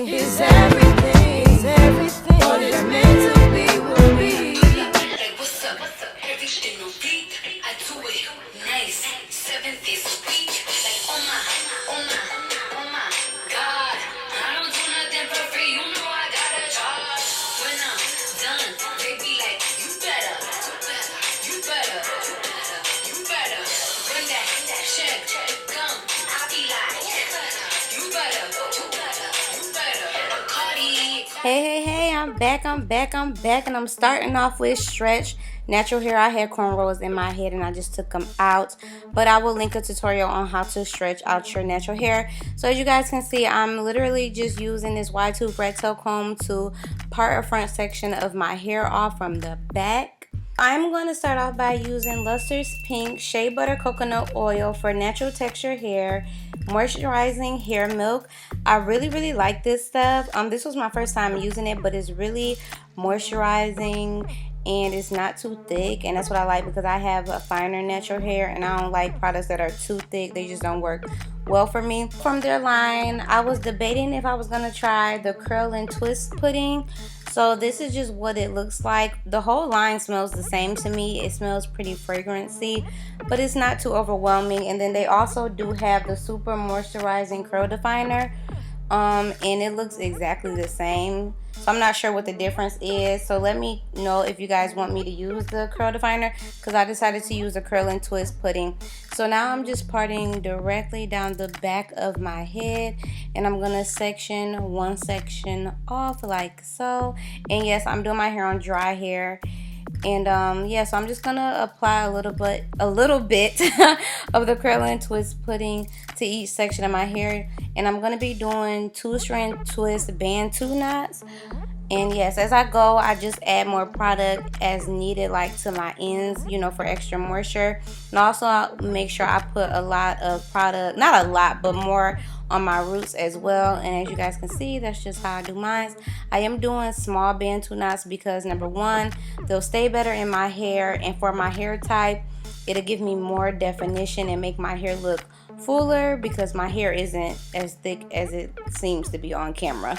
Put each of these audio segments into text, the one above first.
Is everything. Is everything. What is meant to be will be. Like, what's up? Everything on beat. I do it nice. 7 days a week. Like, oh my God. I don't do nothing for free. You know I gotta charge. When I'm done, they be like, you better. Bring that check. Come. I be like, you better. Cardi. Hey, I'm back, and I'm starting off with stretch natural hair. I had cornrows in my head and I just took them out, but I will link a tutorial on how to stretch out your natural hair. So as you guys can see, I'm literally just using this wide tooth rat tail comb to part a front section of my hair off from the back. I'm going to start off by using Lustres Pink Shea Butter Coconut Oil for natural texture hair, moisturizing hair milk. I really like this stuff. This was my first time using it, but it's really moisturizing and it's not too thick, and that's what I like because I have a finer natural hair and I don't like products that are too thick. They just don't work well for me. From their line, I was debating if I was gonna try the curl and twist pudding. So this is just what it looks like. The whole line smells the same to me. It smells pretty fragrancy, but it's not too overwhelming. And then they also do have the super moisturizing curl definer, and it looks exactly the same. So I'm not sure what the difference is. So let me know if you guys want me to use the curl definer, because I decided to use the curl and twist pudding. So now I'm just parting directly down the back of my head, and I'm gonna section one section off like so. And yes, I'm doing my hair on dry hair. And yeah, so I'm just gonna apply a little bit of the curl and twist pudding to each section of my hair, and I'm gonna be doing 2-strand twist Bantu knots. And yes, as I go, I just add more product as needed, like to my ends, you know, for extra moisture. And also I'll make sure I put a lot of product, not a lot, but more on my roots as well. And as you guys can see, that's just how I do mine. I am doing small Bantu knots because number one, they'll stay better in my hair, and for my hair type, it'll give me more definition and make my hair look fuller because my hair isn't as thick as it seems to be on camera.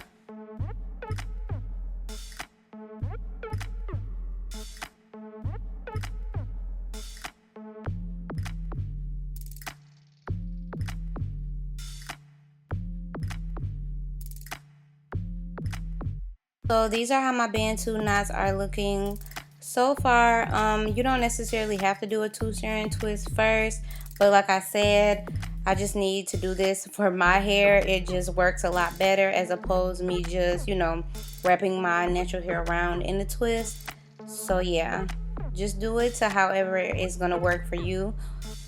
So these are how my Bantu knots are looking so far. You don't necessarily have to do a 2-strand twist first, but like I said, I just need to do this for my hair. It just works a lot better as opposed to me just, you know, wrapping my natural hair around in the twist. So yeah, just do it to however it's gonna work for you.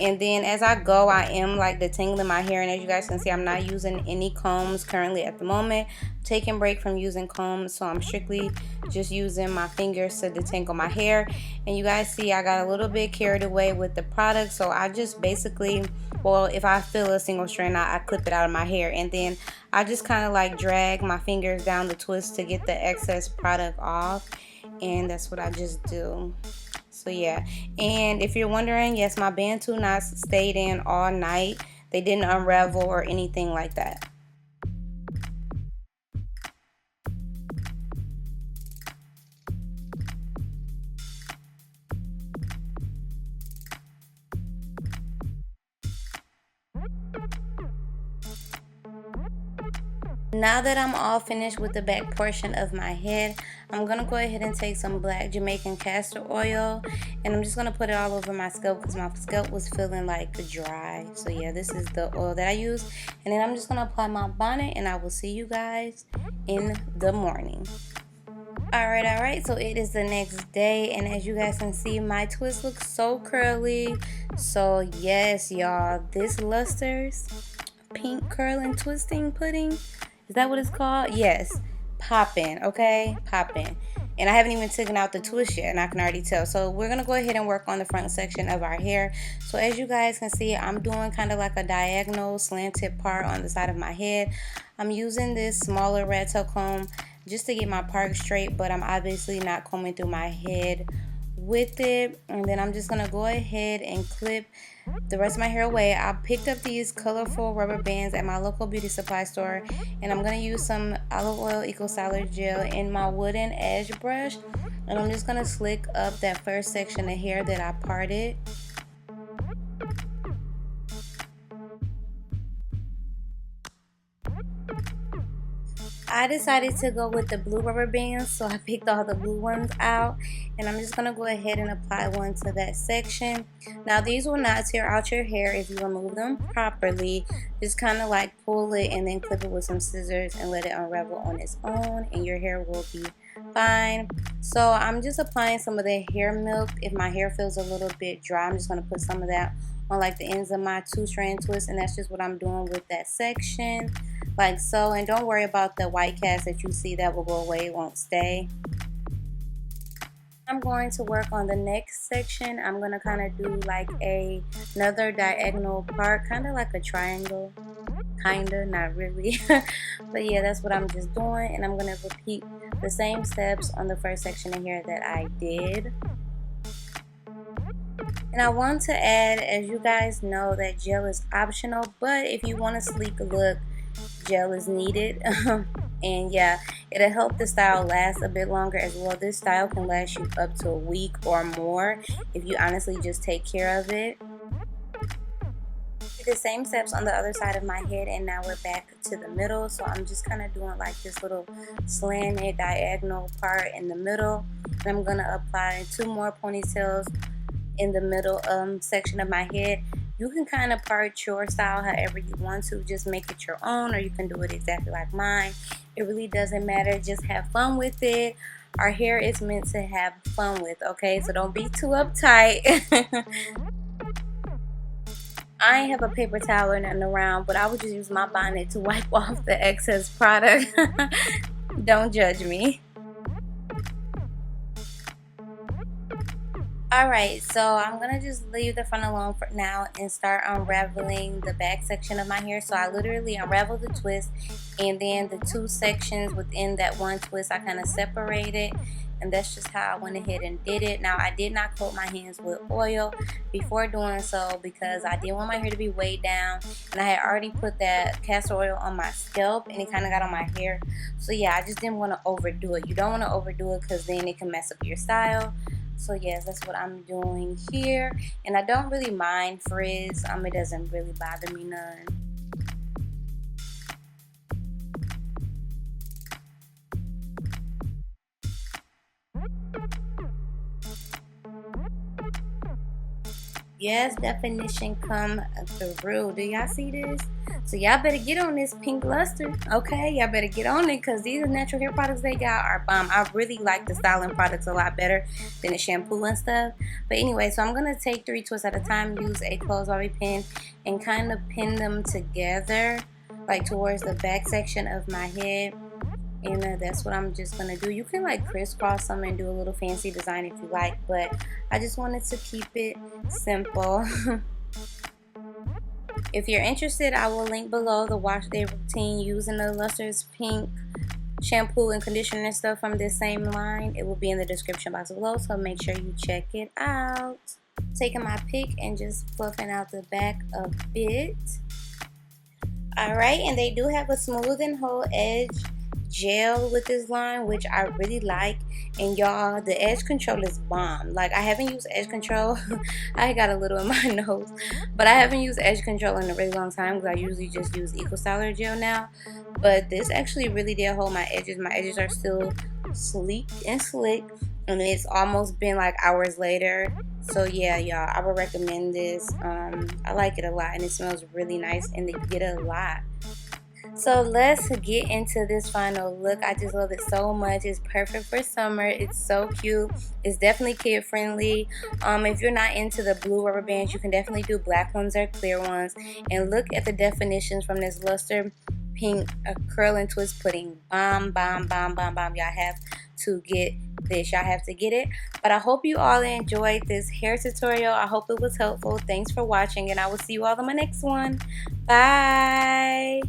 And then as I go, I am like detangling my hair, and as you guys can see, I'm not using any combs currently at the moment. I'm taking a break from using combs, so I'm strictly just using my fingers to detangle my hair. And you guys see I got a little bit carried away with the product, so I just basically, well, if I feel a single strand knot, I clip it out of my hair, and then I just kind of like drag my fingers down the twist to get the excess product off, and that's what I just do. So yeah, and if you're wondering, yes, my Bantu knots stayed in all night. They didn't unravel or anything like that. Now that I'm all finished with the back portion of my head, I'm going to go ahead and take some black Jamaican castor oil, and I'm just going to put it all over my scalp because my scalp was feeling like dry. So yeah, this is the oil that I use, and then I'm just going to apply my bonnet, and I will see you guys in the morning. Alright, so it is the next day, and as you guys can see, my twist looks so curly. So yes, y'all, this Lustres Pink Curl and Twisting Pudding, is that what it's called? Yes, popping, okay? Popping. And I haven't even taken out the twist yet, and I can already tell. So we're going to go ahead and work on the front section of our hair. So as you guys can see, I'm doing kind of like a diagonal slanted part on the side of my head. I'm using this smaller rat tail comb just to get my part straight, but I'm obviously not combing through my head with it, and then I'm just gonna go ahead and clip the rest of my hair away. I picked up these colorful rubber bands at my local beauty supply store, and I'm gonna use some olive oil eco styler gel in my wooden edge brush, and I'm just gonna slick up that first section of hair that I parted. I decided to go with the blue rubber bands, so I picked all the blue ones out, and I'm just going to go ahead and apply one to that section. Now these will not tear out your hair if you remove them properly. Just kind of like pull it and then clip it with some scissors and let it unravel on its own, and your hair will be fine. So I'm just applying some of the hair milk. If my hair feels a little bit dry, I'm just going to put some of that on like the ends of my 2-strand twist, and that's just what I'm doing with that section, like so. And don't worry about the white cast that you see, that will go away, it won't stay. I'm going to work on the next section. I'm going to kind of do like another diagonal part, kind of like a triangle, kind of, not really. But yeah, that's what I'm just doing, and I'm going to repeat the same steps on the first section of hair that I did. And I want to add, as you guys know, that gel is optional, but if you want a sleek look, gel is needed. And yeah, it'll help the style last a bit longer as well. This style can last you up to a week or more if you honestly just take care of it. The same steps on the other side of my head, and now we're back to the middle. So I'm just kind of doing like this little slanted diagonal part in the middle, and I'm going to apply 2 more ponytails in the middle section of my head. You can kind of part your style however you want to, just make it your own, or you can do it exactly like mine. It really doesn't matter, just have fun with it. Our hair is meant to have fun with, okay? So don't be too uptight. I ain't have a paper towel or nothing around, but I would just use my bonnet to wipe off the excess product. Don't judge me. Alright, so I'm going to just leave the front alone for now and start unraveling the back section of my hair. So I literally unravel the twist, and then the 2 sections within that one twist I kind of separated, and that's just how I went ahead and did it. Now I did not coat my hands with oil before doing so because I didn't want my hair to be weighed down, and I had already put that castor oil on my scalp and it kind of got on my hair. So yeah, I just didn't want to overdo it. You don't want to overdo it because then it can mess up your style. So yes, that's what I'm doing here, and I don't really mind frizz. It doesn't really bother me none. Yes, definition come through. Do y'all see this? So y'all better get on this pink luster, okay? Y'all better get on it because these natural hair products they got are bomb. I really like the styling products a lot better than the shampoo and stuff. But anyway, so I'm going to take 3 twists at a time, use a clothes bobby pin, and kind of pin them together, like towards the back section of my head. And that's what I'm just going to do. You can like crisscross them and do a little fancy design if you like, but I just wanted to keep it simple. If you're interested, I will link below the wash day routine using the Lustres pink shampoo and conditioner and stuff from this same line. It will be in the description box below, so make sure you check it out. Taking my pick and just fluffing out the back a bit. Alright, and they do have a smooth and whole edge gel with this line, which I really like. And y'all, the edge control is bomb. Like, I haven't used edge control. I got a little in my nose, but I haven't used edge control in a really long time because I usually just use eco styler gel now. But this actually really did hold my edges. My edges are still sleek and slick, and it's almost been like hours later. So yeah, y'all, I would recommend this. I like it a lot, and it smells really nice, and they get a lot. So let's get into this final look. I just love it so much. It's perfect for summer. It's so cute. It's definitely kid friendly. If you're not into the blue rubber bands, you can definitely do black ones or clear ones. And look at the definitions from this Lustre pink curl and twist pudding. Bomb, bomb, bomb, bomb, bomb. Y'all have to get this. Y'all have to get it. But I hope you all enjoyed this hair tutorial. I hope it was helpful. Thanks for watching, and I will see you all on my next one. Bye.